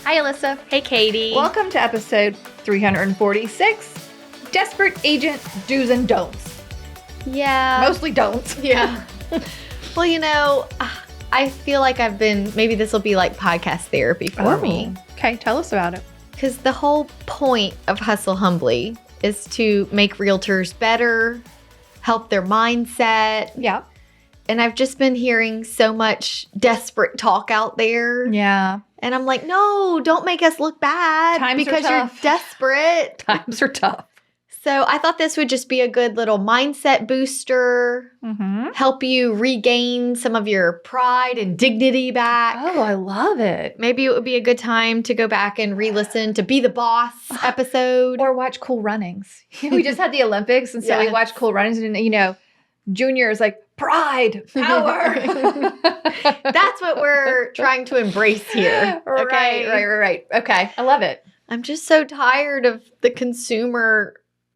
Hi, Alissa. Hey, Katie. Welcome to episode 346, Desperate Agent Do's and Don'ts. Yeah. Mostly don'ts. Yeah. Well, I feel like maybe this will be like podcast therapy for me. Okay, tell us about it. Because the whole point of Hustle Humbly is to make realtors better, help their mindset. Yeah. And I've just been hearing so much desperate talk out there. Yeah. And I'm like, no, don't make us look bad Times are because you're tough. desperate. Times are tough. So I thought this would just be a good little mindset booster, Mm-hmm. help you regain some of your pride and dignity back. Oh, I love it. Maybe it would be a good time to go back and re-listen to Be the Boss episode. Or watch Cool Runnings. We just had the Olympics, and so we Yes. watched Cool Runnings, and, Junior is like, pride, power. That's what we're trying to embrace here. Okay? Right. Okay, I love it. I'm just so tired of the consumer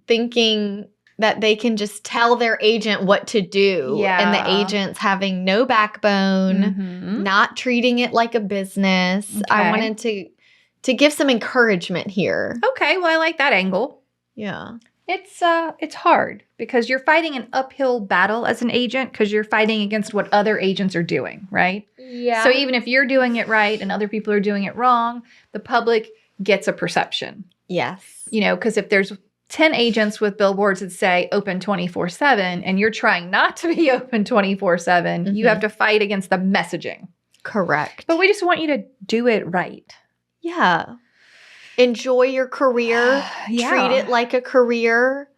thinking that they can just tell their agent what to do. Yeah. And the agent's having no backbone, Mhm. not treating it like a business. I Okay. wanted to give some encouragement here. Okay, well, I like that angle. Yeah. It's hard because you're fighting an uphill battle as an agent because you're fighting against what other agents are doing, right? Yeah. So even if you're doing it right and other people are doing it wrong, the public gets a perception. Yes. Because if there's 10 agents with billboards that say open 24/7 and you're trying not to be open 24/7, you Mhm. have to fight against the messaging. Correct. But we just want you to do it right. Yeah. Enjoy your career. Yeah. Treat it like a career.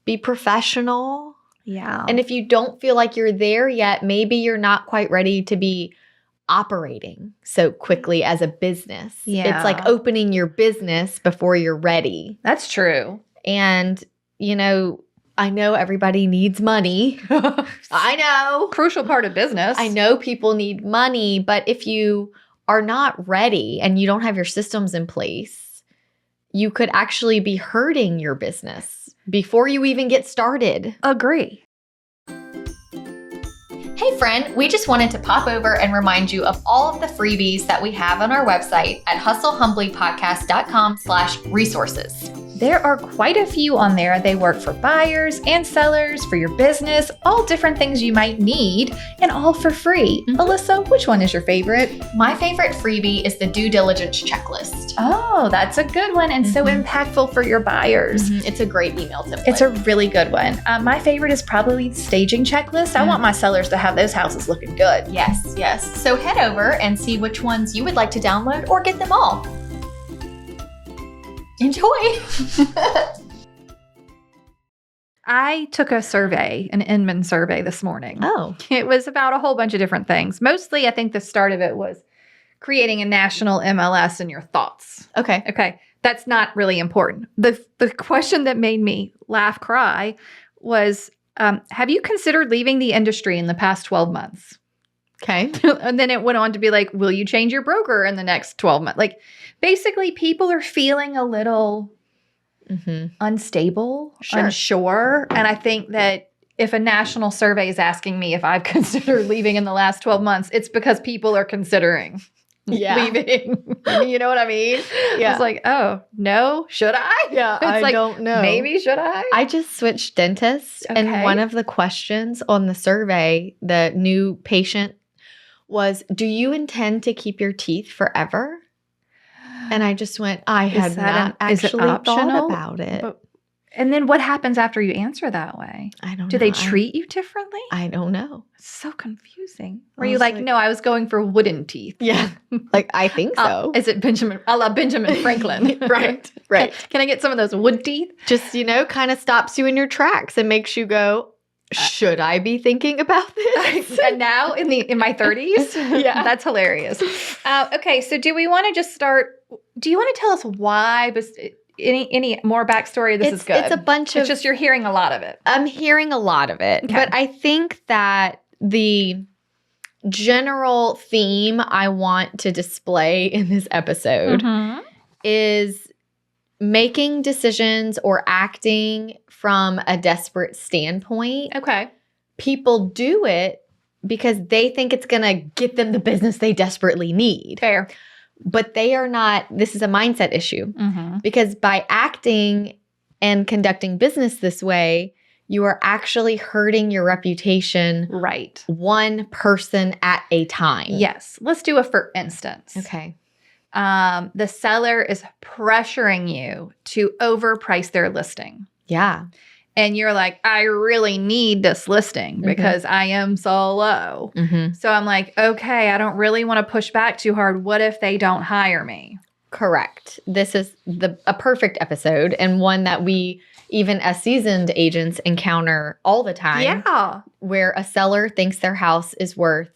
Be professional. Yeah. And if you don't feel like you're there yet, maybe you're not quite ready to be operating so quickly as a business. Yeah. It's like opening your business before you're ready. That's true. And, I know everybody needs money. I know. Crucial part of business. I know people need money, but if you are not ready and you don't have your systems in place, you could actually be hurting your business before you even get started. Agree. Hey friend, we just wanted to pop over and remind you of all of the freebies that we have on our website at hustlehumblypodcast.com/resources. There are quite a few on there. They work for buyers and sellers, for your business, all different things you might need, and all for free. Mhm. Alyssa, which one is your favorite? My favorite freebie is the due diligence checklist. Oh, that's a good one and so Mhm. impactful for your buyers. It's a great email template. It's a really good one. My favorite is probably the staging checklist. I want my sellers to have those houses looking good. Yes. So head over and see which ones you would like to download or get them all. Enjoy. I took a survey, an Inman survey this morning. Oh. It was about a whole bunch of different things. Mostly, I think the start of it was creating a national MLS and your thoughts. Okay. Okay, that's not really important. The question that made me laugh, cry was, have you considered leaving the industry in the past 12 months? Okay. And then it went on to be like, will you change your broker in the next 12 months? Like, basically, people are feeling a little unstable, Sure. unsure. And I think that if a national survey is asking me if I've considered leaving in the last 12 months, it's because people are considering leaving. You know what I mean? Yeah. It's like, oh, no, should I? Yeah, It's I like, don't know. Maybe should I? I just switched dentists, and Okay. one of the questions on the survey, the new patient, was, do you intend to keep your teeth forever? And I just went, I had not is it actually thought optional? about it. But- And then what happens after you answer that way? I don't know. Do they treat you differently? I don't know. It's so confusing. I Were you was like, like- no, I was going for wooden teeth. Yeah. Like, I think so. Is it a la Benjamin Franklin? Right. Can I get some of those wood teeth? Just, kind of stops you in your tracks and makes you go, should I be thinking about this? And now in my 30s? Yeah. That's hilarious. Okay, so do we want to just start? Do you want to tell us why? Any more backstory? This is good. It's a bunch of. It's just you're hearing a lot of it. I'm hearing a lot of it, Okay. but I think that the general theme I want to display in this episode Mm-hmm. is making decisions or acting from a desperate standpoint. Okay. People do it because they think it's going to get them the business they desperately need. Fair. But they are not, this is a mindset issue. Because by acting and conducting business this way, you are actually hurting your reputation. Right. One person at a time. Yes. Let's do a for instance. Okay. The seller is pressuring you to overprice their listing. Yeah. And you're like, I really need this listing because I am so low. So I'm like, okay, I don't really want to push back too hard. What if they don't hire me? Correct. This is a perfect episode, and one that we, even as seasoned agents, encounter all the time. Yeah. Where a seller thinks their house is worth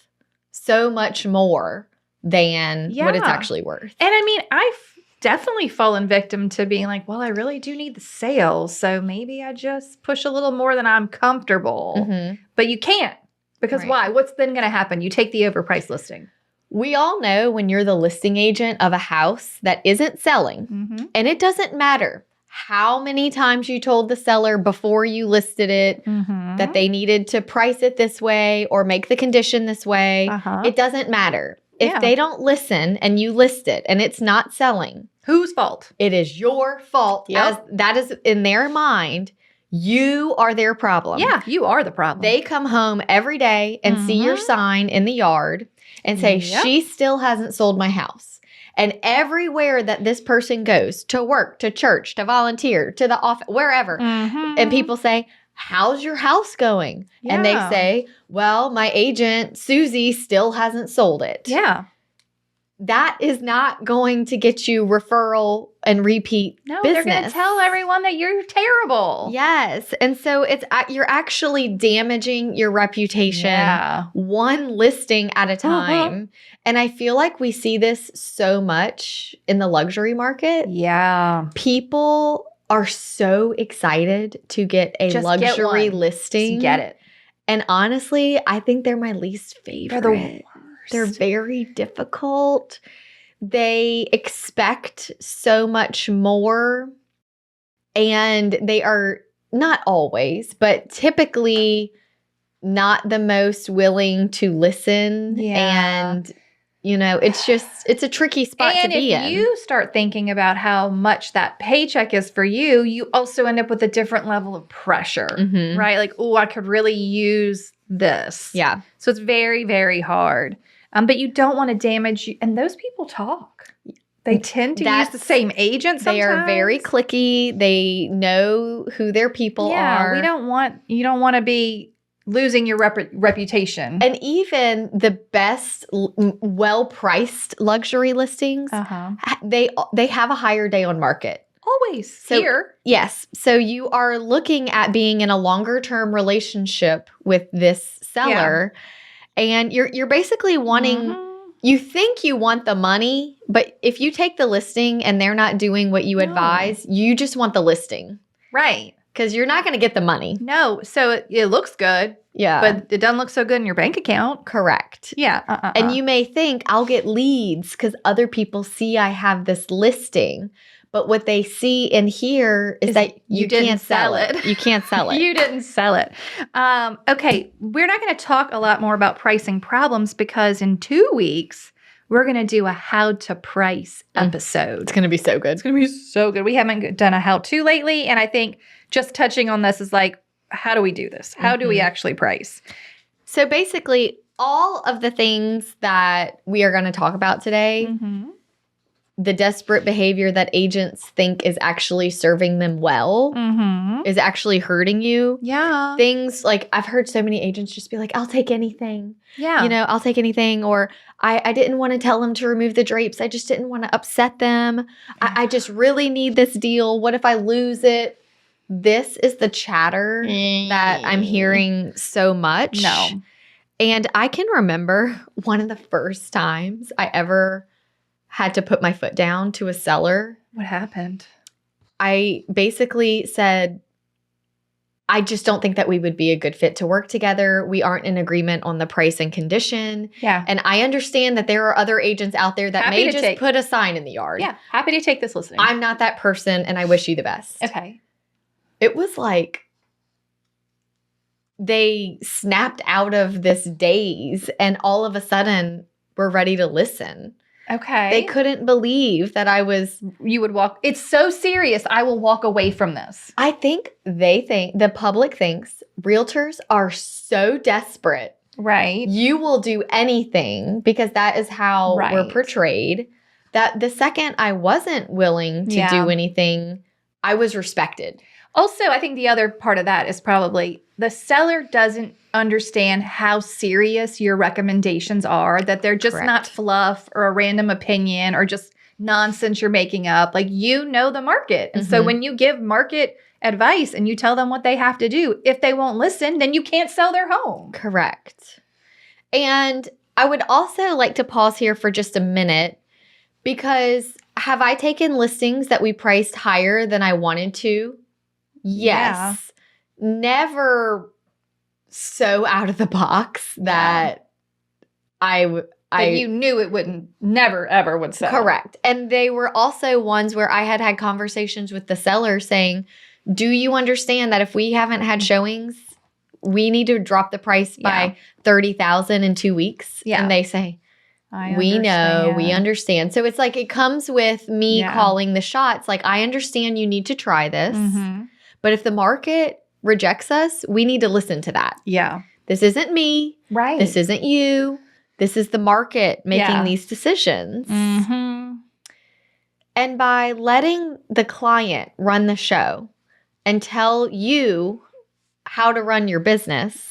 so much more than what it's actually worth. And I mean, I've definitely fallen victim to being like, well, I really do need the sales, so maybe I just push a little more than I'm comfortable. But you can't, because why? What's then going to happen? You take the overpriced listing. We all know when you're the listing agent of a house that isn't selling, and it doesn't matter how many times you told the seller before you listed it that they needed to price it this way or make the condition this way. It doesn't matter. If they don't listen and you list it and it's not selling, whose fault? It is your fault. As that is in their mind. You are their problem. Yeah, you are the problem. They come home every day and see your sign in the yard and say, she still hasn't sold my house. And everywhere that this person goes, to work, to church, to volunteer, to the office, wherever, and people say, how's your house going? And they say, well, my agent, Susie, still hasn't sold it. Yeah. That is not going to get you referral and repeat business. They're going to tell everyone that you're terrible. Yes. And so you're actually damaging your reputation one listing at a time. And I feel like we see this so much in the luxury market. Yeah. People are so excited to get a luxury listing. Just get it. And honestly, I think they're my least favorite. They're the worst. They're very difficult. They expect so much more. And they are not always, but typically not the most willing to listen. And, you know, it's a tricky spot to be in. And if you start thinking about how much that paycheck is for you, you also end up with a different level of pressure, right? Like, oh, I could really use this. Yeah. So it's very, very hard. But you don't want to damage you. And those people talk. They tend to use the same agent sometimes. They are very cliquey. They know who their people are. You don't want to be losing your reputation. And even the best, well-priced luxury listings, they have a higher day on market. Always. Here. Yes. So you are looking at being in a longer-term relationship with this seller. And you're basically wanting, you think you want the money, but if you take the listing and they're not doing what you advise, you just want the listing. Right. Because you're not going to get the money. No. So it looks good. Yeah. But it doesn't look so good in your bank account. Correct. Yeah. And you may think, I'll get leads because other people see I have this listing. But what they see and hear is that you can't sell it. You can't sell it. You didn't sell it. Okay, we're not going to talk a lot more about pricing problems because in 2 weeks, we're going to do a how to price episode. It's going to be so good. It's going to be so good. We haven't done a how to lately. And I think just touching on this is like, how do we do this? How do we actually price? So basically, all of the things that we are going to talk about today, the desperate behavior that agents think is actually serving them well, is actually hurting you. Yeah. Things like I've heard so many agents just be like, I'll take anything. Yeah. You know, I'll take anything. Or I didn't want to tell them to remove the drapes. I just didn't want to upset them. I just really need this deal. What if I lose it? This is the chatter that I'm hearing so much. No. And I can remember one of the first times I ever had to put my foot down to a seller. What happened? I basically said, I just don't think that we would be a good fit to work together. We aren't in agreement on the price and condition. Yeah. And I understand that there are other agents out there that may just put a sign in the yard. Yeah. Happy to take this listing. I'm not that person, and I wish you the best. Okay. It was like they snapped out of this daze, and all of a sudden, we're ready to listen. Okay. They couldn't believe that You would walk. It's so serious. I will walk away from this. I think the public thinks realtors are so desperate. Right. You will do anything because that is how we're Right. portrayed. That the second I wasn't willing to do anything, I was respected. Also, I think the other part of that is probably the seller doesn't understand how serious your recommendations are, that they're just not fluff or a random opinion or just nonsense you're making up. Like, you know the market. And so when you give market advice and you tell them what they have to do, if they won't listen, then you can't sell their home. Correct. And I would also like to pause here for just a minute because have I taken listings that we priced higher than I wanted to? Yes. Yeah. Never so out of the box that you knew it wouldn't, never, ever would sell. Correct. And they were also ones where I had conversations with the seller saying, do you understand that if we haven't had showings, we need to drop the price by $30,000 in 2 weeks? Yeah. And they say, we know, we understand. So it's like it comes with me calling the shots. Like, I understand you need to try this. But if the market rejects us, we need to listen to that. Yeah. This isn't me. Right. This isn't you. This is the market making these decisions. And by letting the client run the show and tell you how to run your business,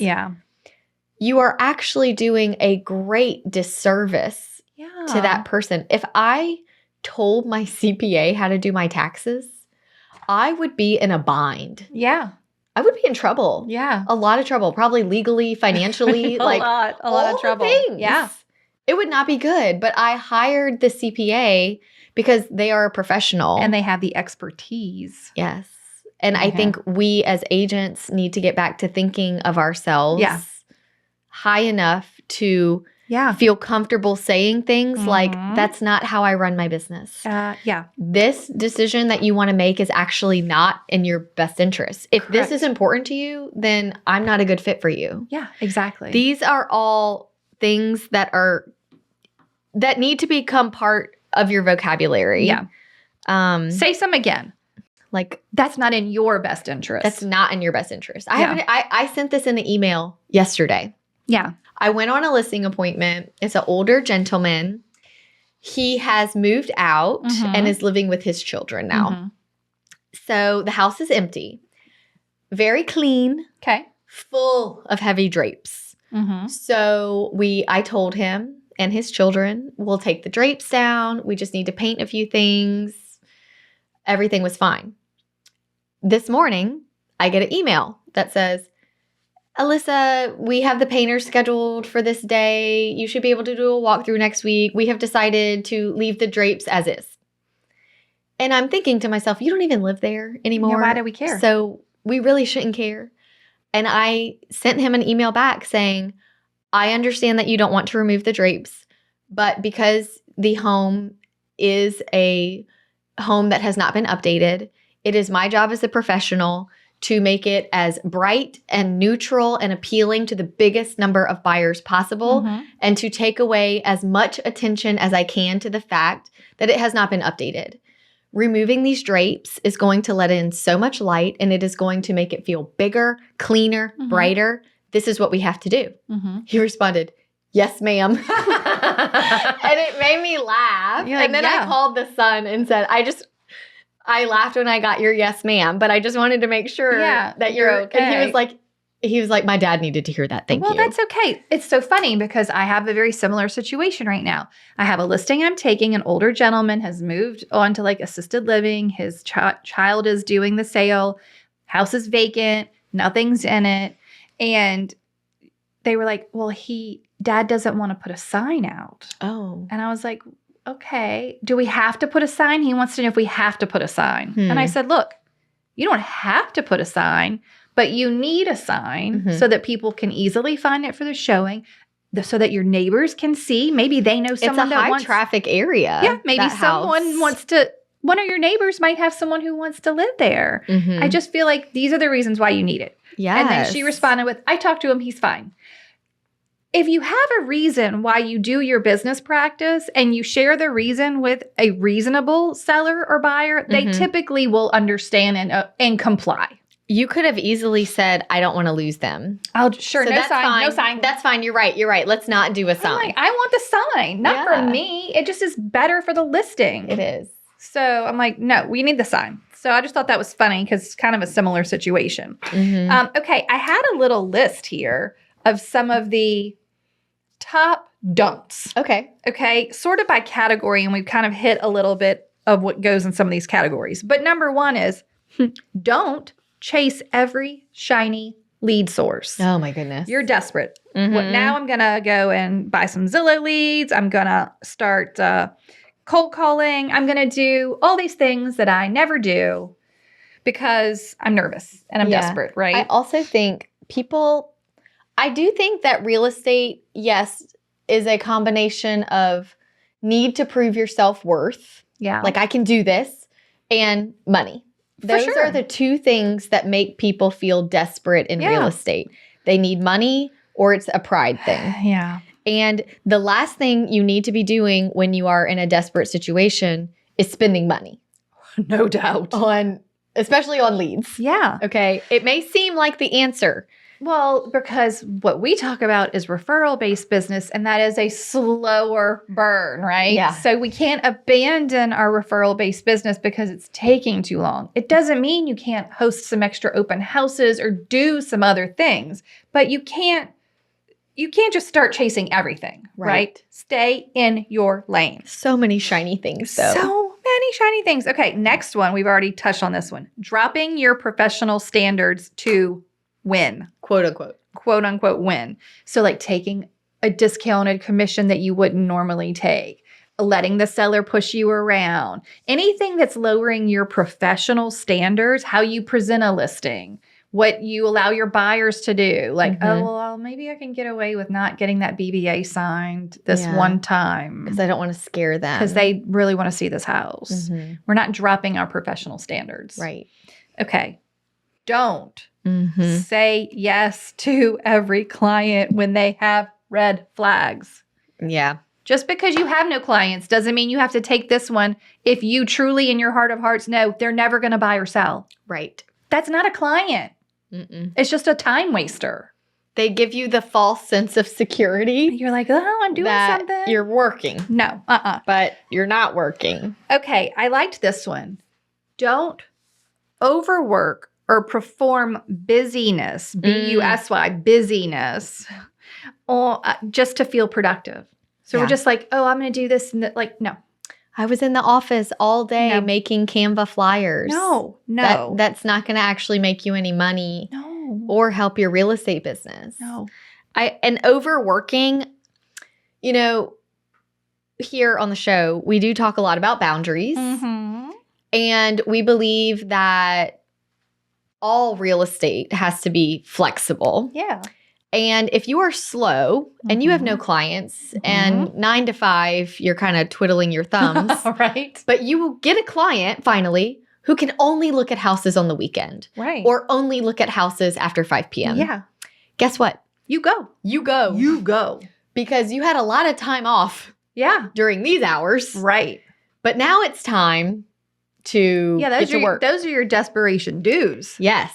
you are actually doing a great disservice to that person. If I told my CPA how to do my taxes, I would be in a bind. Yeah. I would be in trouble. Yeah. A lot of trouble, probably legally, financially. a lot of trouble. Things. Yeah. It would not be good. But I hired the CPA because they are a professional. And they have the expertise. Yes. And I think we as agents need to get back to thinking of ourselves high enough to feel comfortable saying things like, that's not how I run my business. This decision that you want to make is actually not in your best interest. If this is important to you, then I'm not a good fit for you. Yeah, exactly. These are all things that need to become part of your vocabulary. Yeah. Say some again. Like, that's not in your best interest. That's not in your best interest. I sent this in an email yesterday. Yeah. I went on a listing appointment. It's an older gentleman. He has moved out and is living with his children now. So the house is empty. Very clean. Okay. Full of heavy drapes. So I told him and his children, we'll take the drapes down. We just need to paint a few things. Everything was fine. This morning, I get an email that says, Alissa, we have the painters scheduled for this day. You should be able to do a walkthrough next week. We have decided to leave the drapes as is. And I'm thinking to myself, you don't even live there anymore. Yeah, why do we care? So we really shouldn't care. And I sent him an email back saying, I understand that you don't want to remove the drapes, but because the home is a home that has not been updated, it is my job as a professional to make it as bright and neutral and appealing to the biggest number of buyers possible and to take away as much attention as I can to the fact that it has not been updated. Removing these drapes is going to let in so much light and it is going to make it feel bigger, cleaner, brighter. This is what we have to do. He responded, yes, ma'am. And it made me laugh. And then I called the son and said, I laughed when I got your yes, ma'am, but I just wanted to make sure that you're okay. And he was like, my dad needed to hear that. Thank you. Well, that's okay. It's so funny because I have a very similar situation right now. I have a listing I'm taking. An older gentleman has moved on to like assisted living. His child is doing the sale. House is vacant. Nothing's in it. And they were like, well, dad doesn't want to put a sign out. Oh. And I was like, okay, do we have to put a sign? He wants to know if we have to put a sign. And I said, look, you don't have to put a sign, but you need a sign so that people can easily find it for the showing, so that your neighbors can see. Maybe they know someone that wants. It's a high traffic area. Yeah, maybe someone wants to, one of your neighbors might have someone who wants to live there. I just feel like these are the reasons why you need it. Yeah. And then she responded with, I talked to him, he's fine. if you have a reason why you do your business practice and you share the reason with a reasonable seller or buyer, they typically will understand and comply. You could have easily said, I don't want to lose them. Sure, So no that's sign, fine. no sign. That's fine. You're right. Let's not do a sign. Like, I want the sign, not for me. It just is better for the listing. It is. So I'm like, no, we need the sign. So I just thought that was funny because it's kind of a similar situation. Okay, I had a little list here of some of the top don'ts. Okay, sorted by category, and we've kind of hit a little bit of what goes in some of these categories. But number one is don't chase every shiny lead source. Oh my goodness. You're desperate. Now I'm going to go and buy some Zillow leads. I'm going to start cold calling. I'm going to do all these things that I never do because I'm nervous and I'm desperate, right? I also think I do think that real estate, yes, is a combination of need to prove your self-worth. Yeah. Like I can do this, and money. Those are the two things that make people feel desperate in real estate. They need money or it's a pride thing. Yeah. And the last thing you need to be doing when you are in a desperate situation is spending money. No doubt. Especially on leads. Yeah. Okay. It may seem like the answer. Well, because what we talk about is referral-based business, and that is a slower burn, right? Yeah. So we can't abandon our referral-based business because it's taking too long. It doesn't mean you can't host some extra open houses or do some other things, but you can't just start chasing everything, right? Stay in your lane. So many shiny things, though. So many shiny things. Okay, next one. We've already touched on this one. Dropping your professional standards to win. Quote unquote. Quote unquote win. So like taking a discounted commission that you wouldn't normally take, letting the seller push you around, anything that's lowering your professional standards, how you present a listing, what you allow your buyers to do. Like, oh, well, maybe I can get away with not getting that BBA signed this one time. Because I don't want to scare them. Because they really want to see this house. We're not dropping our professional standards. Right. Okay. Don't say yes to every client when they have red flags. Yeah. Just because you have no clients doesn't mean you have to take this one if you truly in your heart of hearts know they're never going to buy or sell. Right. That's not a client. It's just a time waster. They give you the false sense of security. You're like, oh, I'm doing something. You're working. No, But you're not working. Okay, I liked this one. Don't overwork or perform busyness, busy, busyness, or just to feel productive. So we're just like, oh, I'm going to do this. And like, no. I was in the office all day making Canva flyers. No. That's not going to actually make you any money or help your real estate business. No. And overworking, here on the show, we do talk a lot about boundaries. And we believe that all real estate has to be flexible. Yeah. And if you are slow and you have no clients and 9 to 5, you're kind of twiddling your thumbs. Right. But you will get a client finally who can only look at houses on the weekend. Right. Or only look at houses after 5 p.m. Yeah. Guess what? You go. You go. You go. Because you had a lot of time off. Yeah. During these hours. Right. But now it's time to get to work. Those are your desperation dues. Yes.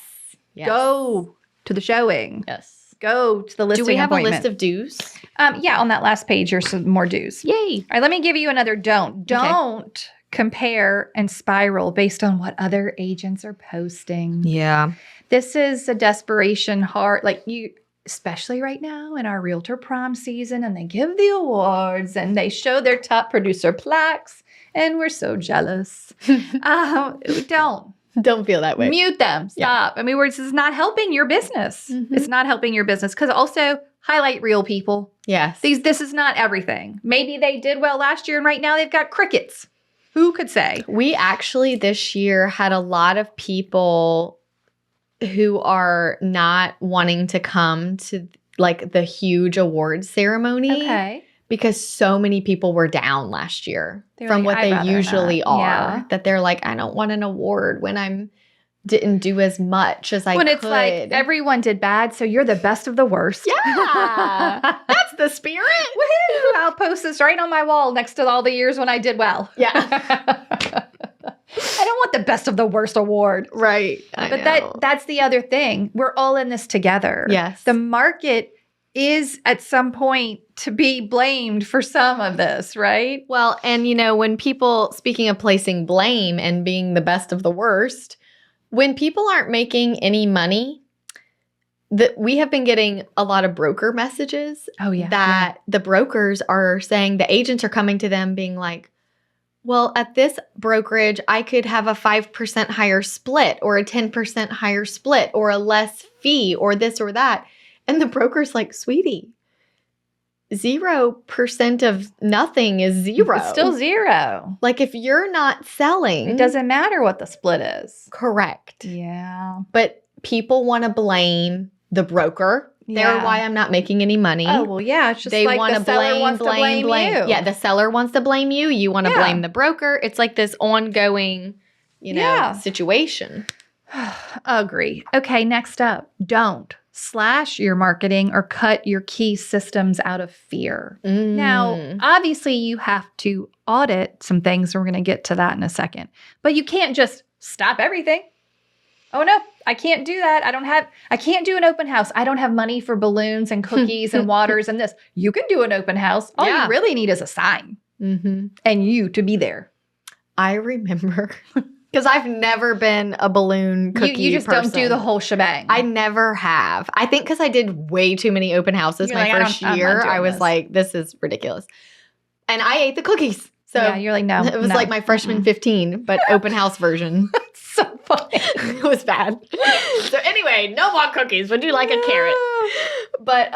Go to the showing. Yes. Go to the listing Do we have appointment. a list of dues? Yeah, on that last page, there's some more dues. Yay. All right, let me give you another don't. Don't compare and spiral based on what other agents are posting. Yeah. This is a desperation heart. Like you, especially right now in our Realtor Prom season, and they give the awards and they show their top producer plaques, and we're so jealous. Don't feel that way. Mute them. Stop. I mean, this is not helping your business. It's not helping your business. Because also, highlight real people. Yes. This is not everything. Maybe they did well last year and right now they've got crickets. Who could say? We actually this year had a lot of people who are not wanting to come to like the huge awards ceremony. Okay. Because so many people were down last year They're from like, what they usually not. are. Yeah. That they're like, I don't want an award when I'm didn't do as much as I could. When it's like everyone did bad, so you're the best of the worst. Yeah. That's the spirit. Woohoo! I'll post this right on my wall next to all the years when I did well. Yeah. I don't want the best of the worst award. Right. But that's the other thing. We're all in this together. Yes. The market is at some point to be blamed for some of this, right? Well, and when people, speaking of placing blame and being the best of the worst, when people aren't making any money, we have been getting a lot of broker messages that the brokers are saying, the agents are coming to them being like, well, at this brokerage, I could have a 5% higher split or a 10% higher split or a less fee or this or that. And the broker's like, sweetie, 0% of nothing is zero. It's still zero. Like if you're not selling. It doesn't matter what the split is. Correct. Yeah. But people want to blame the broker. They're why I'm not making any money. Oh, well, yeah. It's just they like want the seller wants to blame you. Yeah, the seller wants to blame you. You want to blame the broker. It's like this ongoing, situation. Agree. Okay, next up. Don't slash your marketing or cut your key systems out of fear. Now, obviously, you have to audit some things. We're going to get to that in a second. But you can't just stop everything. Oh, no, I can't do that. I can't do an open house. I don't have money for balloons and cookies and waters and this. You can do an open house. All you really need is a sign and you to be there. I remember because I've never been a balloon cookie You just person. don't do the whole shebang. I never have. I think because I did way too many open houses my first year. I was like, this is ridiculous. And I ate the cookies. So you're like, no. It was like my freshman 15, but open house version. So funny. It was bad. So anyway, no more cookies. Would you like a carrot? But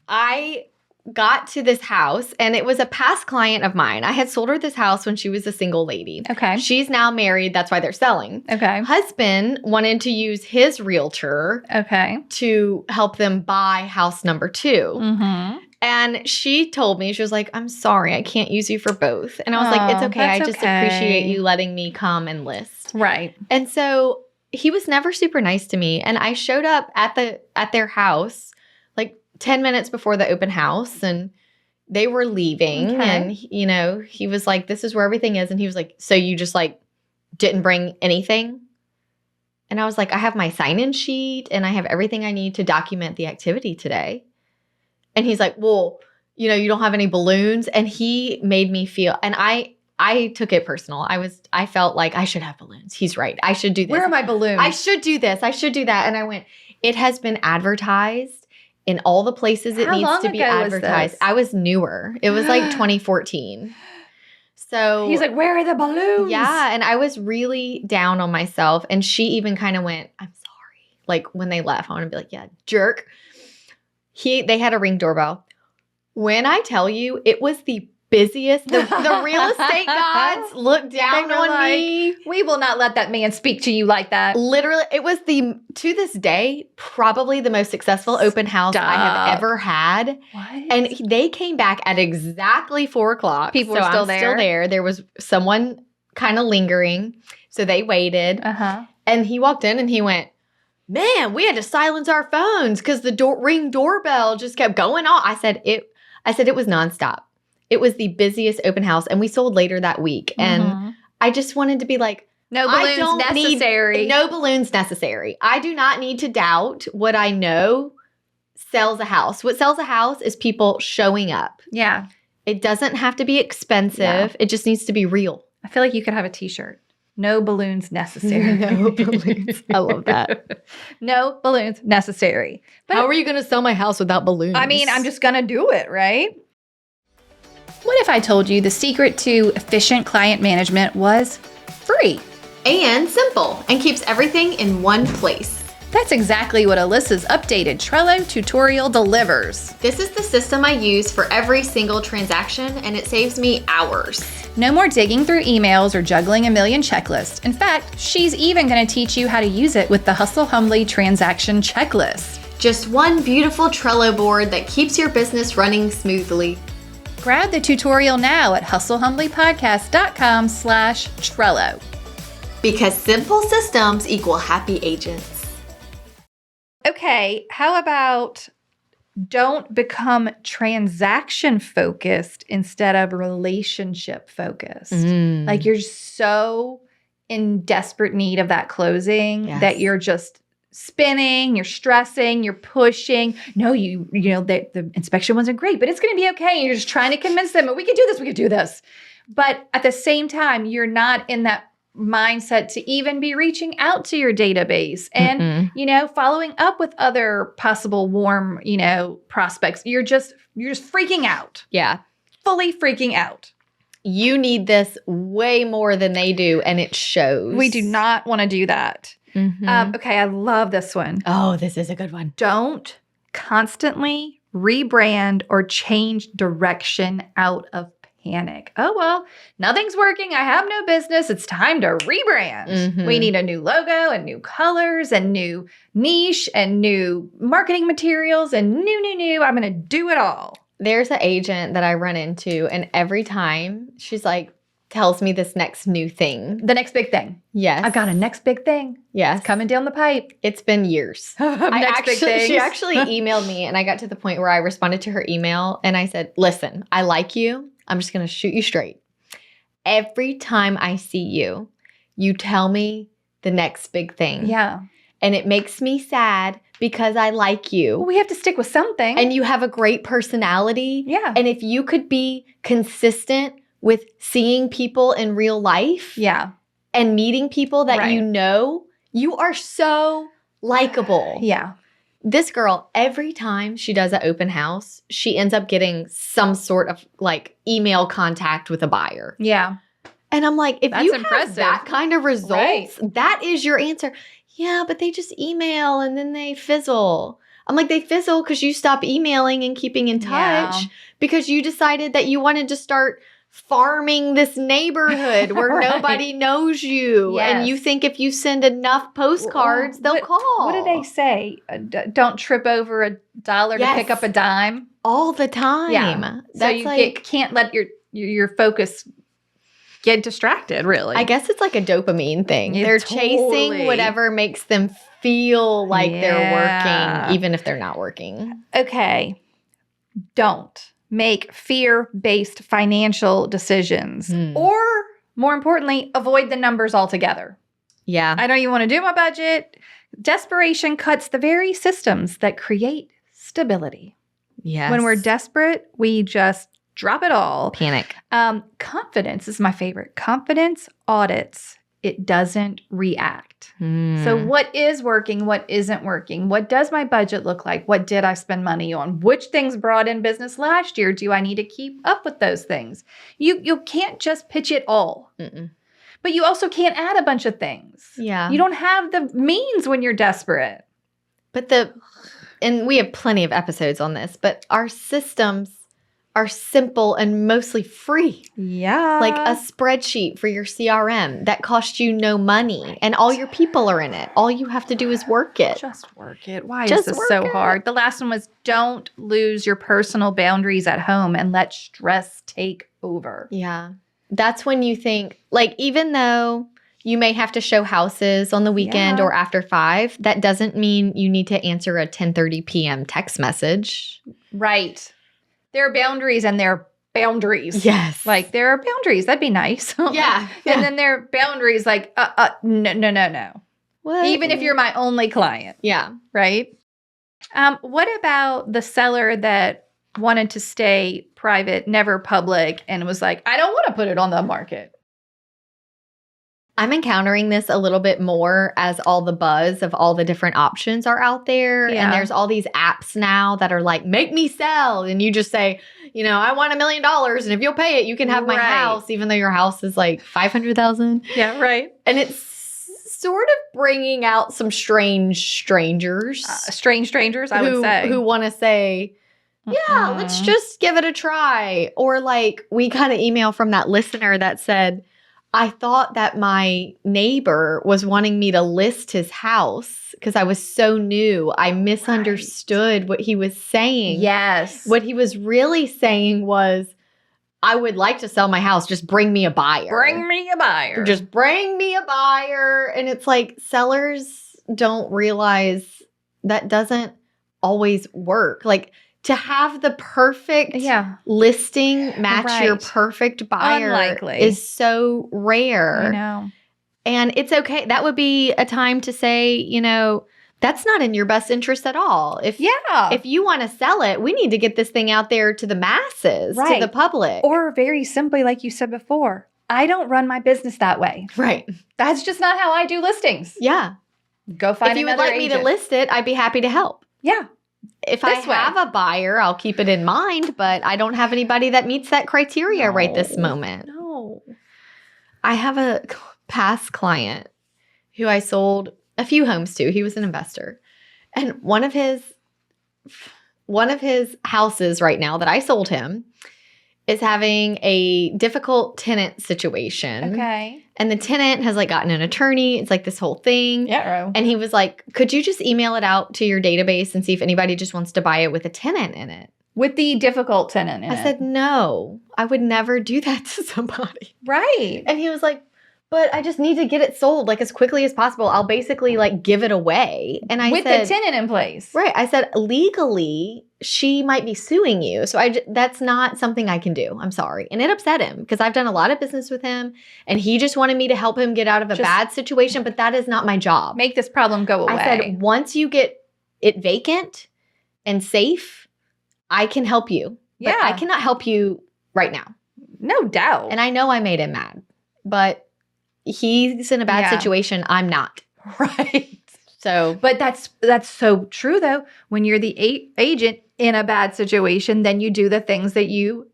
I got to this house and it was a past client of mine. I had sold her this house when she was a single lady. Okay. She's now married. That's why they're selling. Okay. Husband wanted to use his realtor to help them buy house number 2. And she told me, she was like, I'm sorry, I can't use you for both. And I was like, it's okay. I just appreciate you letting me come and list. Right. And so he was never super nice to me. And I showed up at their house like 10 minutes before the open house and they were leaving. And, he was like, this is where everything is. And he was like, so you just like didn't bring anything? And I was like, I have my sign-in sheet and I have everything I need to document the activity today. And he's like, well, you don't have any balloons. And he made me feel, and I took it personal. I felt like I should have balloons. He's right. I should do this. Where are my balloons? I should do this. I should do that. And I went, it has been advertised in all the places it needs to be advertised. I was newer. It was like 2014. So he's like, where are the balloons? Yeah. And I was really down on myself. And she even kind of went, I'm sorry. Like when they left, I want to be like, yeah, jerk. They had a Ring doorbell. When I tell you, it was the busiest. The real estate gods looked down on me. We will not let that man speak to you like that. Literally, it was to this day, probably the most successful open house I have ever had. What? And they came back at exactly 4:00. People were still there. Still there. There was someone kind of lingering. So they waited. And he walked in and he went, man, we had to silence our phones because the Ring doorbell just kept going on. I said it was nonstop. It was the busiest open house, and we sold later that week. And I just wanted to be like, no balloons necessary. No balloons necessary. I do not need to doubt what I know sells a house. What sells a house is people showing up. Yeah. It doesn't have to be expensive. Yeah. It just needs to be real. I feel like you could have a t-shirt. No balloons necessary. No balloons. I love that. No balloons necessary. But how are you going to sell my house without balloons? I mean, I'm just going to do it, right? What if I told you the secret to efficient client management was free? And simple, and keeps everything in one place. That's exactly what Alissa's updated Trello tutorial delivers. This is the system I use for every single transaction, and it saves me hours. No more digging through emails or juggling a million checklists. In fact, she's even going to teach you how to use it with the Hustle Humbly transaction checklist. Just one beautiful Trello board that keeps your business running smoothly. Grab the tutorial now at hustlehumblypodcast.com/Trello. Because simple systems equal happy agents. Okay, how about don't become transaction focused instead of relationship focused? Like you're so in desperate need of that closing that you're just spinning, you're stressing, you're pushing. No, you know, the inspection wasn't great, but it's going to be okay. You're just trying to convince them, we can do this, we can do this. But at the same time, you're not in that mindset to even be reaching out to your database and, you know, following up with other possible warm, you know, prospects. You're just freaking out. Yeah. Fully freaking out. You need this way more than they do, and it shows. We do not want to do that. Okay, I love this one. Oh, this is a good one. Don't constantly rebrand or change direction out of panic. Oh, well, nothing's working. I have no business. It's time to rebrand. We need a new logo and new colors and new niche and new marketing materials and new. I'm going to do it all. There's an agent that I run into, and every time she's like, tells me this next new thing. The next big thing. Yes. I've got a next big thing. Yes. It's coming down the pipe. It's been years. She actually emailed me, and I got to the point where I responded to her email, and I said, listen, I like you. I'm just going to shoot you straight. Every time I see you, you tell me the next big thing. Yeah. And it makes me sad because I like you. Well, we have to stick with something. And you have a great personality. Yeah. And if you could be consistent with seeing people in real life. Yeah. And meeting people that you know, you are so likable. Yeah. This girl, every time she does an open house, she ends up getting some sort of like email contact with a buyer. Yeah. And I'm like, if you impressive. have that kind of results, that is your answer. Yeah, but they just email and then they fizzle. I'm like, they fizzle because you stop emailing and keeping in touch because you decided that you wanted to start farming this neighborhood where nobody knows you. Yes. And you think if you send enough postcards, they'll call. What do they say? Don't trip over $1 to pick up a dime. All the time. Yeah. So you can't let your focus get distracted, really. I guess it's like a dopamine thing. They're chasing whatever makes them feel like they're working, even if they're not working. Okay. Don't make fear-based financial decisions. Or, more importantly, avoid the numbers altogether. Yeah. I don't even want to do my budget. Desperation cuts the very systems that create stability. Yes. When we're desperate, we just drop it all. Panic. Confidence is my favorite. Confidence audits. It doesn't react. So what is working? What isn't working? What does my budget look like? What did I spend money on? Which things brought in business last year? Do I need to keep up with those things? You can't just pitch it all. But you also can't add a bunch of things. Yeah. You don't have the means when you're desperate. But and we have plenty of episodes on this, but our systems are simple and mostly free. Yeah. Like a spreadsheet for your CRM that costs you no money and all your people are in it. All you have to do is work it. Just work it. Why is this so hard? The last one was don't lose your personal boundaries at home and let stress take over. Yeah. That's when you think, like, even though you may have to show houses on the weekend or after 5, that doesn't mean you need to answer a 10:30 p.m. text message. Right. There are boundaries and there are boundaries. Yes. Like there are boundaries. That'd be nice. Yeah. And then there are boundaries like, no. What? Even if you're my only client. Yeah. Right? What about the seller that wanted to stay private, never public, and was like, I don't want to put it on the market? I'm encountering this a little bit more as all the buzz of all the different options are out there. Yeah. And there's all these apps now that are like, make me sell. And you just say, I want $1 million. And if you'll pay it, you can have my house, even though your house is like $500,000. Yeah, right. And it's sort of bringing out some strange strangers. Strange strangers, I would say. Who want to say, yeah, let's just give it a try. Or like we got an email from that listener that said, I thought that my neighbor was wanting me to list his house because I was so new. I misunderstood what he was saying. Yes. What he was really saying was, I would like to sell my house. Just bring me a buyer. Bring me a buyer. Just bring me a buyer. And it's like sellers don't realize that doesn't always work. Like to have the perfect listing match your perfect buyer Unlikely. is so rare. I know. And it's okay. That would be a time to say, you know, that's not in your best interest at all. If you want to sell it, we need to get this thing out there to the masses, to the public. Or very simply, like you said before, I don't run my business that way. Right. That's just not how I do listings. Yeah. Go find another agent. If you would like me to list it, I'd be happy to help. Yeah. If I have a buyer, I'll keep it in mind, but I don't have anybody that meets that criteria right this moment. No. I have a past client who I sold a few homes to. He was an investor. And one of his houses right now that I sold him is having a difficult tenant situation. Okay. And the tenant has like gotten an attorney. It's like this whole thing. Yeah. And he was like, could you just email it out to your database and see if anybody just wants to buy it with a tenant in it? With the difficult tenant in it. I said, no, I would never do that to somebody. Right. And he was like, but I just need to get it sold like as quickly as possible. I'll basically like give it away. And I said, with the tenant in place. Right. I said, legally, she might be suing you. So that's not something I can do. I'm sorry. And it upset him because I've done a lot of business with him and he just wanted me to help him get out of a bad situation. But that is not my job. Make this problem go away. I said, once you get it vacant and safe, I can help you. But I cannot help you right now. No doubt. And I know I made him mad, but he's in a bad situation. I'm not. Right. So, but that's so true though. When you're the agent in a bad situation, then you do the things that you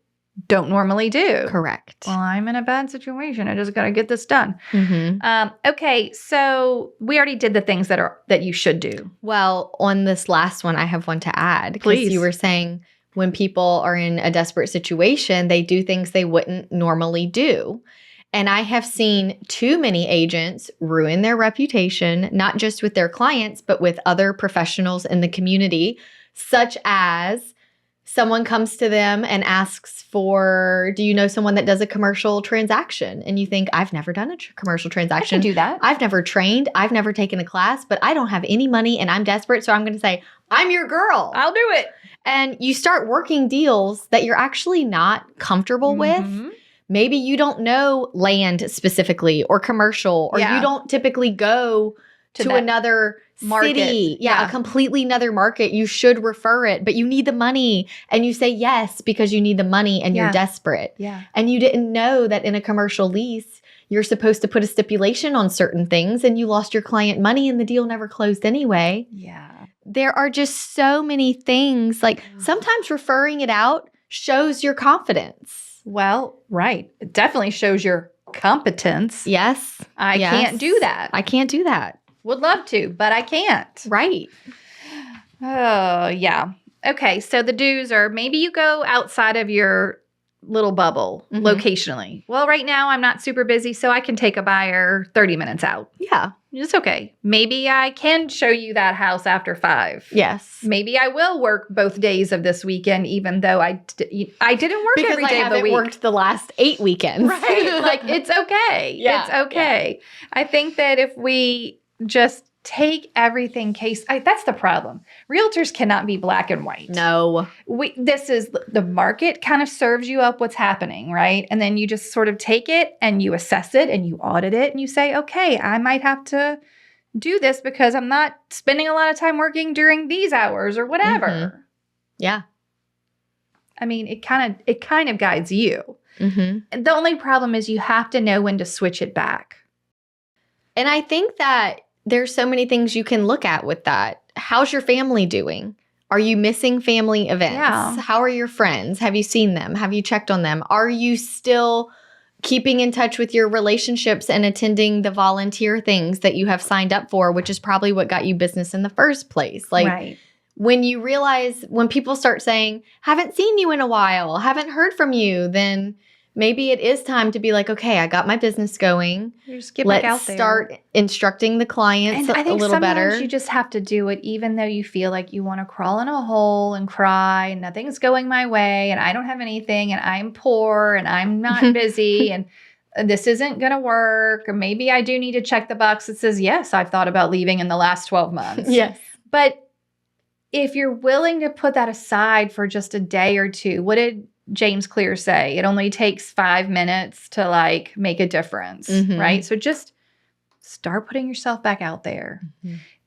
don't normally do. Correct. Well, I'm in a bad situation. I just got to get this done. Mm-hmm. Okay. So we already did the things that you should do. Well, on this last one, I have one to add. Please. You were saying when people are in a desperate situation, they do things they wouldn't normally do. And I have seen too many agents ruin their reputation, not just with their clients, but with other professionals in the community, such as someone comes to them and asks for, do you know someone that does a commercial transaction? And you think, I've never done a commercial transaction. I can do that. I've never trained. I've never taken a class, but I don't have any money and I'm desperate. So I'm going to say, I'm your girl. I'll do it. And you start working deals that you're actually not comfortable with. Maybe you don't know land specifically or commercial, or you don't typically go to another market. City. Yeah, a completely another market. You should refer it, but you need the money. And you say yes because you need the money and you're desperate. Yeah. And you didn't know that in a commercial lease, you're supposed to put a stipulation on certain things and you lost your client money and the deal never closed anyway. Yeah. There are just so many things. Like sometimes referring it out shows your confidence. Well, right. It definitely shows your competence. Yes. I can't do that. I can't do that. Would love to, but I can't. Right. Oh, yeah. Okay. So the do's are maybe you go outside of your little bubble locationally. Well, right now I'm not super busy, so I can take a buyer 30 minutes out. Yeah. It's okay. Maybe I can show you that house after 5. Yes. Maybe I will work both days of this weekend, even though I didn't work every day of the week. Because I haven't worked the last 8 weekends. Right. Like, it's okay. Yeah. It's okay. Yeah. I think that if we just take everything that's the problem. Realtors cannot be black and white. No. This is the market kind of serves you up what's happening, right? And then you just sort of take it and you assess it and you audit it and you say, okay, I might have to do this because I'm not spending a lot of time working during these hours or whatever. Yeah. I mean, it kind of guides you. The only problem is you have to know when to switch it back. And I think that there's so many things you can look at with that. How's your family doing? Are you missing family events? Yeah. How are your friends? Have you seen them? Have you checked on them? Are you still keeping in touch with your relationships and attending the volunteer things that you have signed up for, which is probably what got you business in the first place? Like when you realize, when people start saying, haven't seen you in a while, haven't heard from you, then maybe it is time to be like, okay, I got my business going. You just get back out there. Let's start instructing the clients and I think a little better. Sometimes you just have to do it even though you feel like you want to crawl in a hole and cry and nothing's going my way and I don't have anything and I'm poor and I'm not busy and this isn't going to work. Or maybe I do need to check the box that says, yes, I've thought about leaving in the last 12 months. Yes. But if you're willing to put that aside for just a day or two, what did James Clear say? It only takes 5 minutes to like make a difference, right? So just start putting yourself back out there.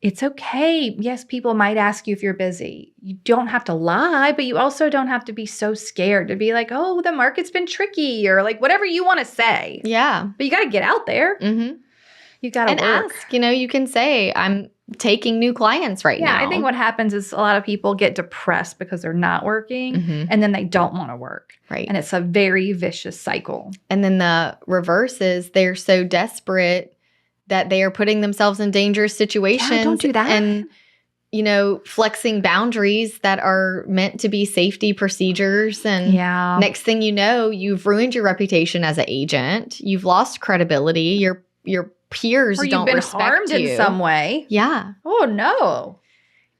It's okay. Yes, people might ask you if you're busy. You don't have to lie, but you also don't have to be so scared to be like, oh, the market's been tricky or like whatever you want to say. Yeah. But you got to get out there. You got to work. Ask. You can say, I'm taking new clients right now. Yeah, I think what happens is a lot of people get depressed because they're not working and then they don't want to work. Right. And it's a very vicious cycle. And then the reverse is they're so desperate that they are putting themselves in dangerous situations. Yeah, don't do that. And, flexing boundaries that are meant to be safety procedures. And next thing you know, you've ruined your reputation as an agent. You've lost credibility. Your peers don't respect you. Or you've been harmed in some way. Yeah. Oh, no.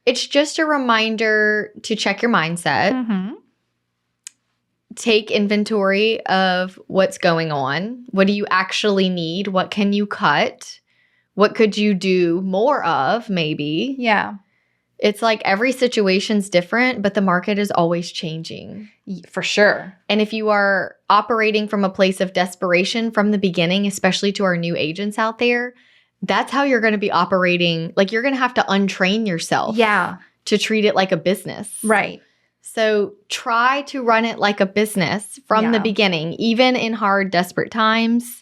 It's just a reminder to check your mindset. Take inventory of what's going on. What do you actually need? What can you cut? What could you do more of, maybe? Yeah. It's like every situation's different, but the market is always changing. For sure. And if you are operating from a place of desperation from the beginning, especially to our new agents out there, that's how you're going to be operating. Like you're going to have to untrain yourself to treat it like a business. Right. So try to run it like a business from the beginning, even in hard, desperate times,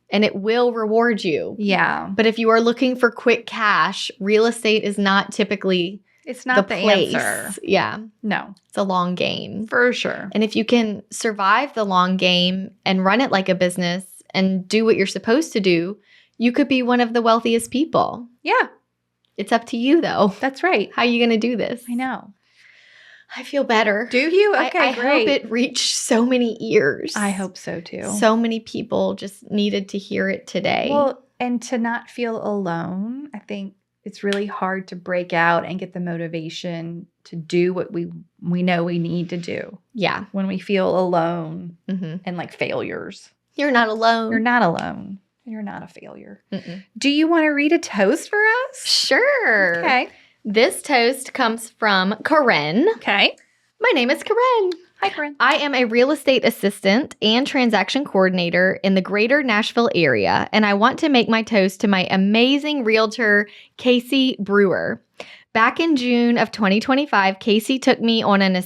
and it will reward you. Yeah. But if you are looking for quick cash, real estate is not typically It's not the place. answer. Yeah. No. It's a long game. For sure. And if you can survive the long game and run it like a business and do what you're supposed to do, you could be one of the wealthiest people. Yeah. It's up to you, though. That's right. How are you going to do this? I know. I feel better. Do you? Okay, I great. hope it reached so many ears. I hope so, too. So many people just needed to hear it today. Well, and to not feel alone, I think it's really hard to break out and get the motivation to do what we know we need to do. Yeah. When we feel alone and like failures. You're not alone. You're not alone. You're not a failure. Do you want to read a toast for us? Sure. Okay. This toast comes from Karen. Okay. My name is Karen. Hi, Karen. I am a real estate assistant and transaction coordinator in the greater Nashville area, and I want to make my toast to my amazing realtor, Casey Brewer. Back in June of 2025, Casey took me on as an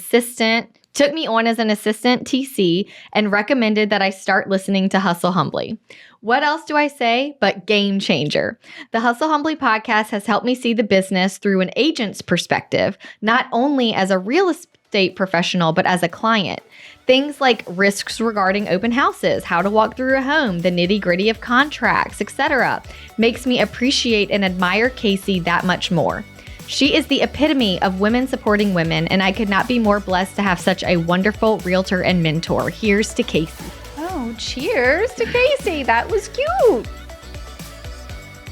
assistant TC and recommended that I start listening to Hustle Humbly. What else do I say but game changer? The Hustle Humbly podcast has helped me see the business through an agent's perspective, not only as a real estate professional, but as a client. Things like risks regarding open houses, how to walk through a home, the nitty-gritty of contracts, etc. makes me appreciate and admire Casey that much more. She is the epitome of women supporting women, and I could not be more blessed to have such a wonderful realtor and mentor. Here's to Casey. Oh, cheers to Casey. That was cute.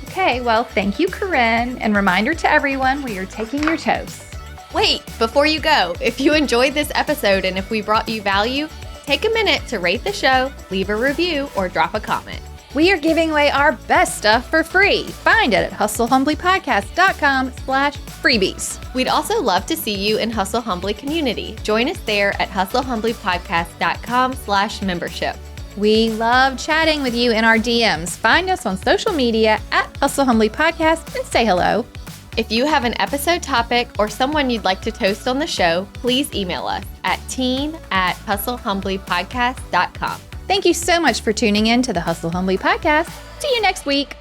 Okay, well, thank you, Corinne. And reminder to everyone, we are taking your toast. Wait, before you go, if you enjoyed this episode and if we brought you value, take a minute to rate the show, leave a review, or drop a comment. We are giving away our best stuff for free. Find it at hustlehumblypodcast.com/freebies. We'd also love to see you in Hustle Humbly community. Join us there at hustlehumblypodcast.com/membership. We love chatting with you in our DMs. Find us on social media at Hustle Humbly Podcast and say hello. If you have an episode topic or someone you'd like to toast on the show, please email us at team@hustlehumblypodcast.com. Thank you so much for tuning in to the Hustle Humbly Podcast. See you next week.